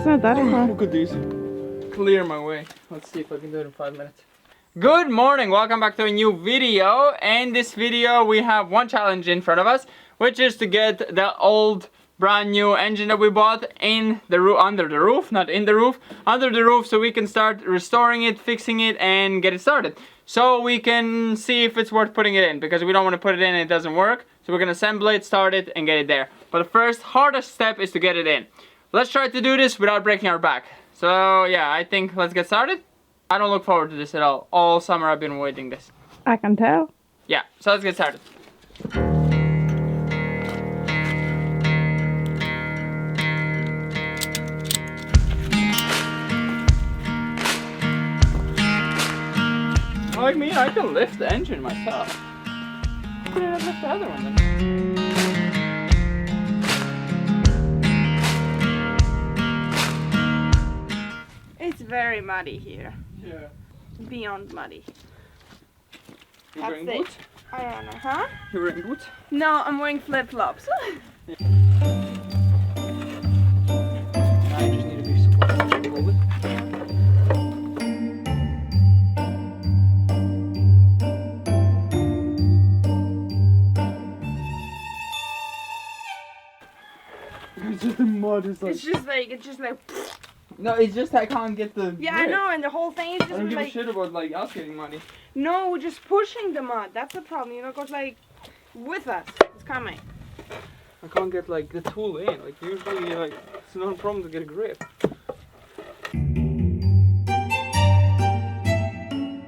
It's not that far. Look at these. Clear my way. Let's see if I can do it in 5 minutes. Good morning, welcome back to a new video. In this video we have one challenge in front of us, which is to get the old brand new engine that we bought in the roof, under the roof, not in the roof, under the roof, so we can start restoring it, fixing it, and get it started. So we can see if it's worth putting it in, because we don't want to put it in and it doesn't work. So we're gonna assemble it, start it, and get it there. But the first hardest step is to get it in. Let's try to do this without breaking our back. So yeah, I think let's get started. I don't look forward to this at all. All summer I've been waiting this. I can tell. Yeah, so let's get started. Like me, I can lift the engine myself. Why couldn't I lift the other one then? It's very muddy here. Yeah. Beyond muddy. You're That's wearing it. boots? I don't know, huh? You're wearing boots? No, I'm wearing flip-flops. I just need to be supported a little bit. It's just the mud is like... It's just like... No, it's just I can't get the... Yeah, I know, and the whole thing is I don't just give a like... shit about like us getting money. No, just pushing the mud. That's the problem, you know, it goes like... with us. It's coming. I can't get like the tool in. Like usually like it's not a problem to get a grip.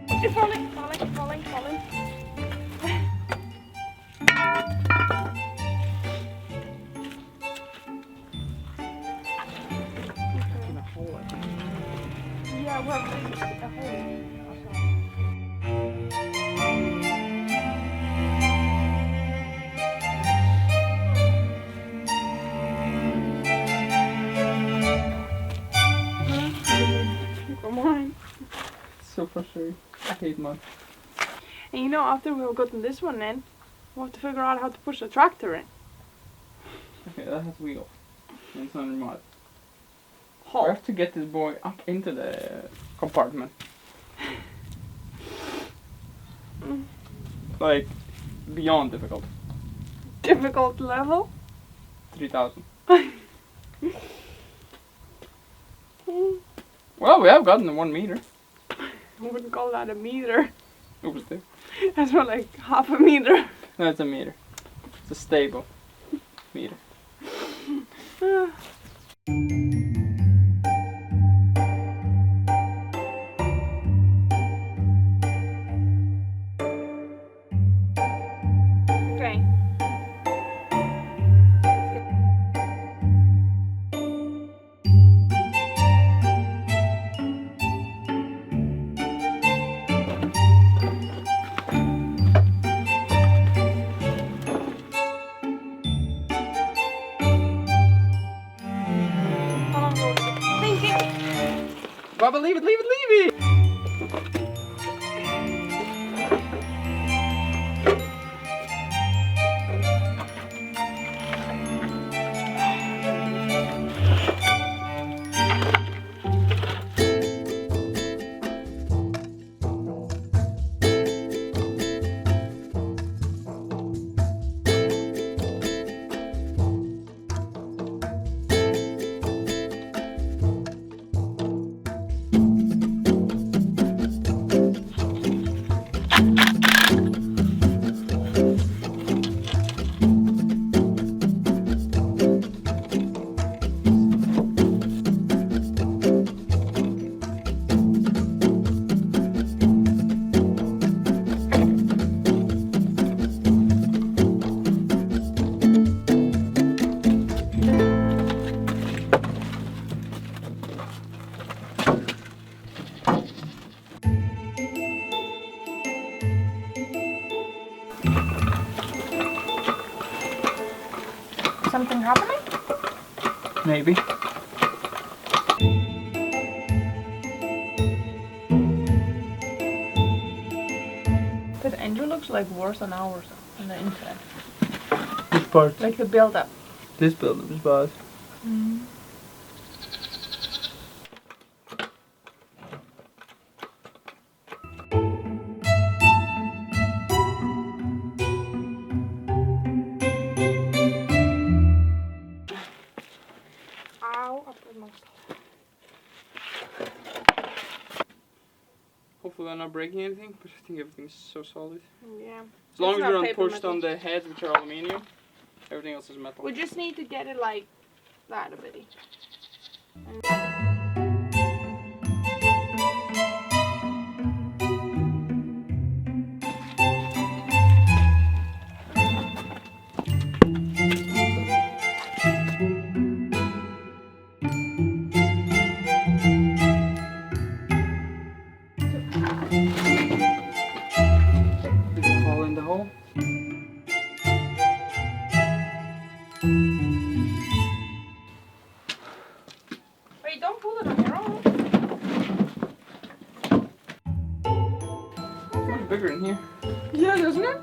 It's falling. Yeah, well, a hole. Come on. It's so frustrating. I hate mud. And you know, after we've gotten this one in, we'll have to figure out how to push the tractor in. Okay, that has wheels. And it's under mud. Oh. I have to get this boy up into the compartment. Like, beyond difficult. Difficult level? 3,000. Well, we have gotten 1 meter. I wouldn't call that a meter. Over there. That's more like half a meter. No, it's a meter. It's a stable meter. Okay. Baba, leave it, leave it, leave it! Something happening? Maybe. But the engine looks like worse than ours on the inside. Which part? Like the build-up. This build-up is bad. not breaking anything, but I think everything's so solid. Yeah. As long It's as not we don't paper push metal. on the heads, which are aluminium, everything else is metal. We just need to get it like that a bit. Did it fall in the hole? Wait, don't pull it on your own. It's much bigger in here. Yeah, doesn't it?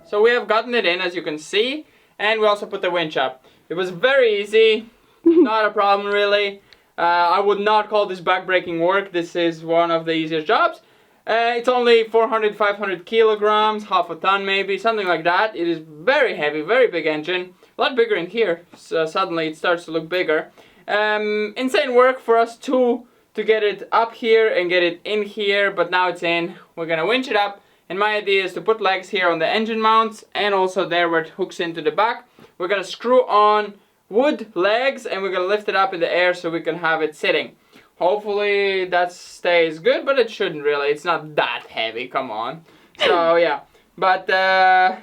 So we have gotten it in, as you can see, and we also put the winch up. It was very easy, not a problem really. I would not call this back-breaking work. This is one of the easiest jobs. It's only 400-500 kilograms, half a ton maybe, something like that. It is very heavy, very big engine. A lot bigger in here, so suddenly it starts to look bigger. Insane work for us to get it up here and get it in here, but now it's in. We're gonna winch it up. And my idea is to put legs here on the engine mounts and also there where it hooks into the back. We're going to screw on wood legs and we're going to lift it up in the air so we can have it sitting. Hopefully that stays good, but it shouldn't really. It's not that heavy, come on. So yeah, but yeah,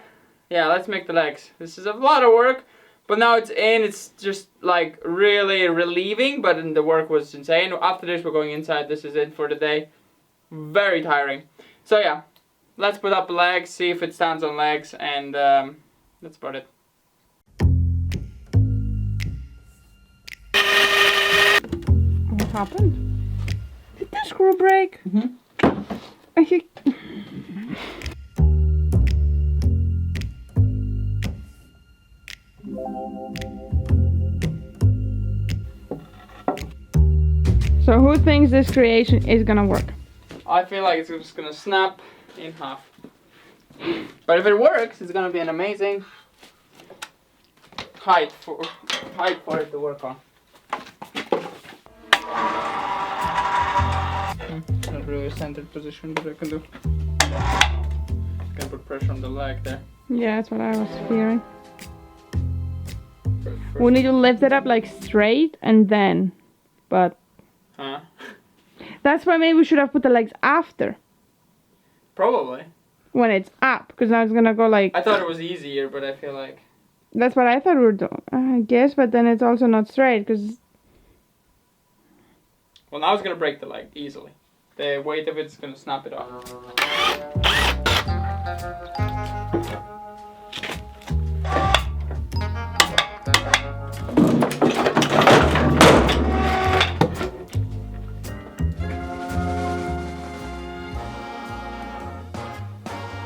let's make the legs. This is a lot of work, but now it's in. It's just like really relieving, but the work was insane. After this we're going inside. This is it for the day. Very tiring. So yeah. Let's put up legs, see if it stands on legs, and that's about it. What happened? Did the screw break? I think... So who thinks this creation is gonna work? I feel like it's just gonna snap in half. But if it works, it's gonna be an amazing height for it to work on. Not really a centered position, but I can do. Can put pressure on the leg there. Yeah, that's what I was fearing. We need to lift it up like straight and then, but Huh? that's why maybe we should have put the legs after. Probably. When it's up, because now it's gonna go like... I thought it was easier, but I feel like... That's what I thought we were doing, I guess, but then it's also not straight, because... Well, now it's gonna break the leg easily. The weight of it's gonna snap it off.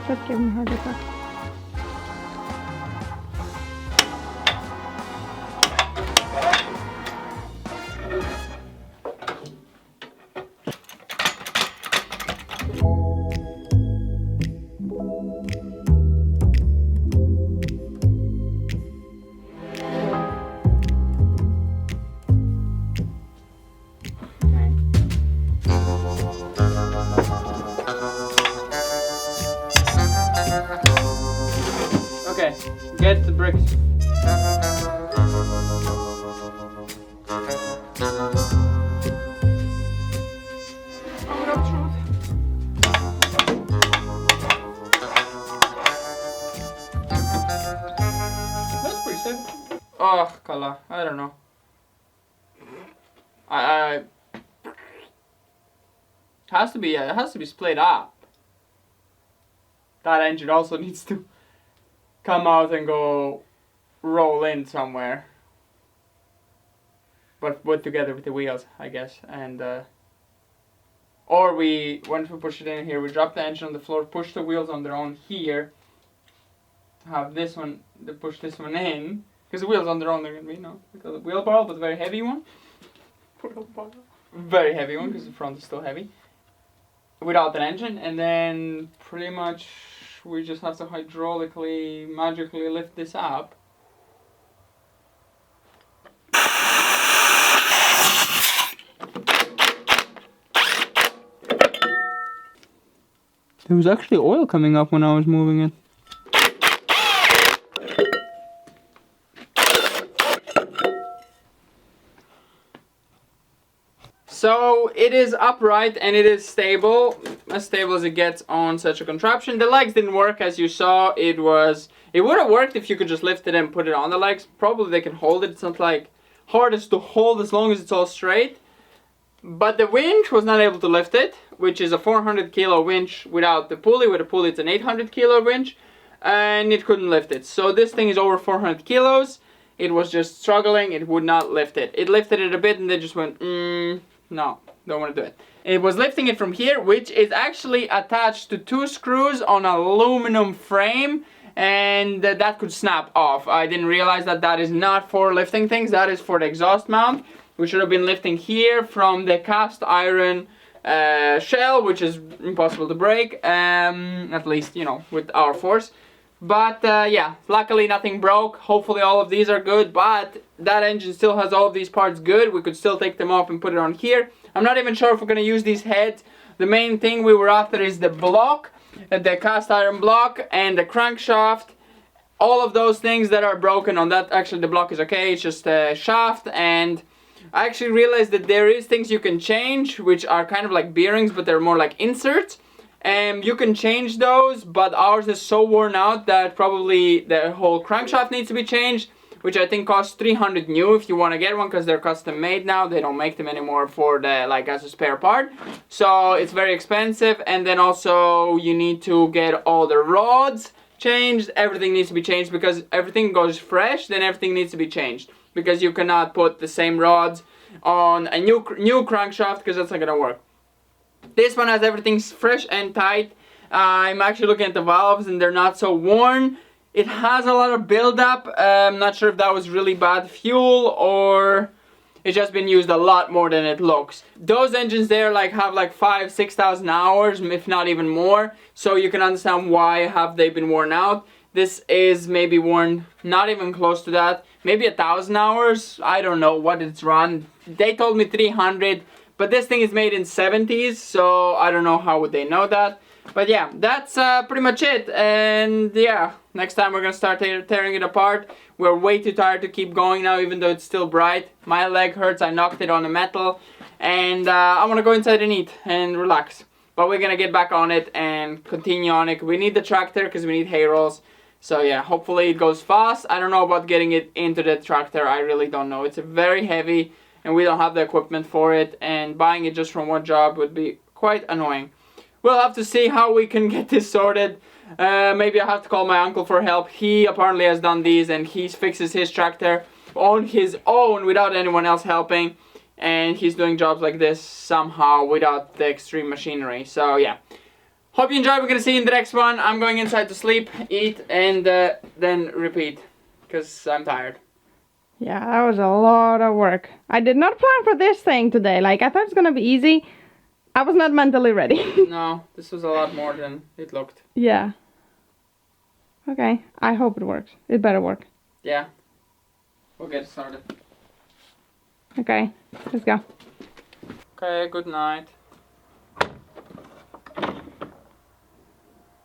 Let's give him a heart attack. Okay, get the bricks. That's pretty simple. Oh, Kala, I don't know. It has to be split up. that engine also needs to come out and go roll in somewhere. But put together with the wheels, I guess. And or once we push it in here, we drop the engine on the floor, push the wheels on their own here. Have this one, push this one in. Because the wheels on their own, they're going to be, like a wheelbarrow, but a very heavy one. Very heavy one, because the front is still heavy. Without an engine, and then pretty much we just have to hydraulically, magically lift this up. There was actually oil coming up when I was moving it. So it is upright and it is stable as it gets on such a contraption. The legs didn't work, as you saw. It would have worked if you could just lift it and put it on the legs. Probably they can hold it. It's not like hardest to hold as long as it's all straight. But the winch was not able to lift it, which is a 400 kilo winch without the pulley. With a pulley it's an 800 kilo winch, and it couldn't lift it. So this thing is over 400 kilos. It was just struggling. It would not lift it. It lifted it a bit and then just went, no, don't want to do it. It was lifting it from here, which is actually attached to 2 screws on an aluminum frame, and that could snap off. I didn't realize that that is not for lifting things. That is for the exhaust mount. We should have been lifting here from the cast iron shell, which is impossible to break, at least, with our force. But yeah, luckily nothing broke. Hopefully all of these are good, but that engine still has all of these parts good. We could still take them off and put it on here. I'm not even sure if we're going to use these heads. The main thing we were after is the block, the cast iron block, and the crankshaft. All of those things that are broken on that, actually the block is okay, it's just a shaft. And I actually realized that there is things you can change, which are kind of like bearings, but they're more like inserts. And you can change those, but ours is so worn out that probably the whole crankshaft needs to be changed, which I think costs 300 new if you want to get one, because they're custom made now. They don't make them anymore for the, like, as a spare part. So it's very expensive. And then also you need to get all the rods changed. Everything needs to be changed, because everything goes fresh, then everything needs to be changed, because you cannot put the same rods on a new crankshaft, because that's not gonna work. This one has everything fresh and tight. I'm actually looking at the valves and they're not so worn. It has a lot of buildup. I'm not sure if that was really bad fuel or it's just been used a lot more than it looks. Those engines there have 5,000-6,000 hours, if not even more. So you can understand why have they been worn out. This is maybe worn not even close to that. Maybe 1,000 hours. I don't know what it's run. They told me 300. But this thing is made in 70s, so I don't know how would they know that. But yeah, that's pretty much it. And yeah, next time we're gonna start tearing it apart. We're way too tired to keep going now, even though it's still bright. My leg hurts, I knocked it on the metal. And I wanna go inside and eat and relax. But we're gonna get back on it and continue on it. We need the tractor because we need hay rolls. So yeah, hopefully it goes fast. I don't know about getting it into the tractor. I really don't know. It's very heavy. And we don't have the equipment for it, and buying it just from one job would be quite annoying. We'll have to see how we can get this sorted. Maybe I have to call my uncle for help. He apparently has done these, and he fixes his tractor on his own without anyone else helping. And he's doing jobs like this somehow without the extreme machinery. So yeah, hope you enjoyed. We're gonna see you in the next one. I'm going inside to sleep, eat, and then repeat, because I'm tired. Yeah, that was a lot of work. I did not plan for this thing today. I thought it was gonna be easy. I was not mentally ready. No, this was a lot more than it looked. Yeah. Okay, I hope it works. It better work. Yeah. We'll get started. Okay, let's go. Okay, good night.